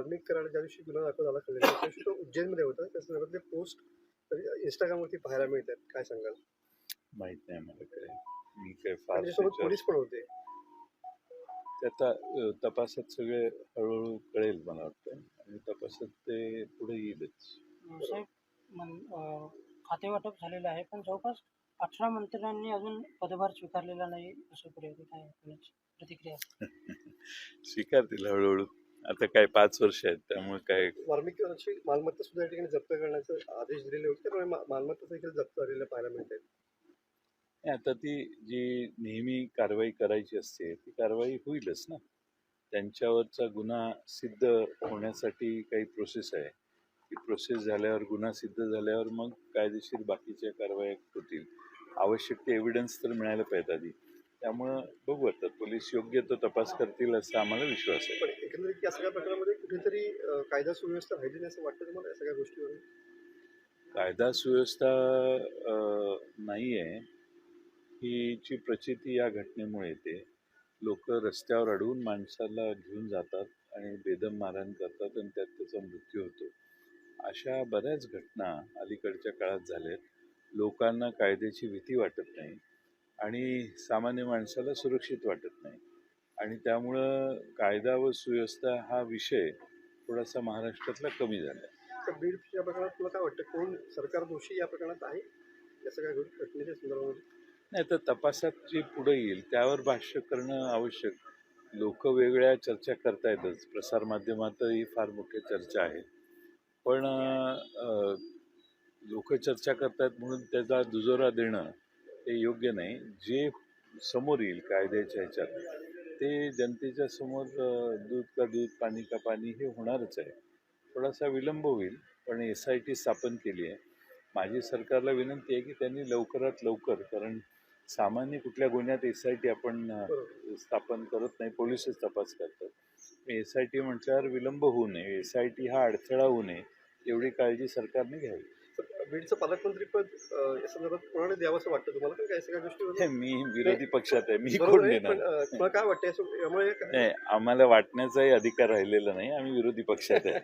वाल्मिक कराड ज्या दिवशी गुन्हा दाखल झाला कळलेला त्या दिवशी तो उज्जैनमध्ये होता. त्या संदर्भातले पोस्ट इंस्टाग्रामवरती पाहायला मिळतात. काय सांगाल? माहित नाही मला काय. मी काय आणि फार त्याच्यासोबत पोलीस पण होते. ते आता तपासात सगळे हळूहळू कळेल मला वाटतं आणि तपासात ते पुढे येईलच. साहेब खाते वाटप झालेलं आहे, पण जवळपास 18 मंत्र्यांनी अजून पदभार स्वीकारलेला नाही असं काय प्रतिक्रिया? स्वीकारतील हळूहळू. आता काय 5 वर्ष आहेत त्यामुळे काय. वाल्मिक कराडची मालमत्ता सुद्धा या ठिकाणी जप्त करण्याचे आदेश दिलेले होते. त्यामुळे मालमत्ता देखील जप्त झालेल्या पाहायला मिळते. आता ती जी नेहमी कारवाई करायची असते ती कारवाई होईलच ना. त्यांच्यावरचा गुन्हा सिद्ध होण्यासाठी काही प्रोसेस आहे. ती प्रोसेस झाल्यावर गुन्हा सिद्ध झाल्यावर मग कायदेशीर बाकीच्या कारवाया होतील. आवश्यक ते एव्हिडन्स तर मिळायला पाहिजे आधी. त्यामुळं बघू आता पोलीस योग्य तो तपास करतील असा आम्हाला विश्वास आहे. पण एकंदरीत या सगळ्या प्रकारामध्ये कुठेतरी कायदा सुव्यवस्था राहिली नाही असं वाटतं तुम्हाला या सगळ्या गोष्टीवरून? कायदा सुव्यवस्था नाही आहे हीची प्रचिती या घटनेमुळे येते. लोक रस्त्यावर अडवून माणसाला घेऊन जातात आणि बेदम मारहाण करतात आणि त्यात त्याचा मृत्यू होतो. अशा बऱ्याच घटना अलीकडच्या काळात झाल्यात. लोकांना कायद्याची भीती वाटत नाही आणि सामान्य माणसाला सुरक्षित वाटत नाही आणि त्यामुळं कायदा व सुव्यवस्था हा विषय थोडासा महाराष्ट्रातला कमी झाला. तर बीडच्या प्रकरणात तुला काय वाटतं, कोण सरकार दोषी या प्रकरणात आहे या सगळ्या घटनेच्या संदर्भामध्ये? नाही तर तपासात जे पुढे येईल त्यावर भाष्य करणं आवश्यक. लोक वेगळ्या चर्चा करतायतच, प्रसारमाध्यमातही फार मोठी चर्चा आहे, पण लोक चर्चा करतायत म्हणून त्याचा दुजोरा देणं हे योग्य नाही. जे समोर येईल कायद्याच्या ह्याच्यात ते जनतेच्या समोर दूध का दूध पाणी का पाणी हे होणारच आहे. थोडासा विलंब होईल पण SIT स्थापन केली आहे. माझी सरकारला विनंती आहे की त्यांनी लवकरात लवकर, कारण सामान्य कुठल्या गुन्ह्यात SIT आपण स्थापन करत नाही, पोलीसच तपास करतात. SIT म्हटल्यावर विलंब होऊ नये, SIT हा अडथळा होऊ नये एवढी काळजी सरकारने घ्यावी. बीडचं पालकमंत्री पद या संदर्भात कोणाला द्यावं असं वाटतं तुम्हाला? पण काय सगळ्या गोष्टी मी विरोधी पक्षात आहे, मी कोण देणार? तुम्हाला काय वाटतं यामुळे? नाही, आम्हाला वाटण्याचाही अधिकार राहिलेला नाही, आम्ही विरोधी पक्षात आहे.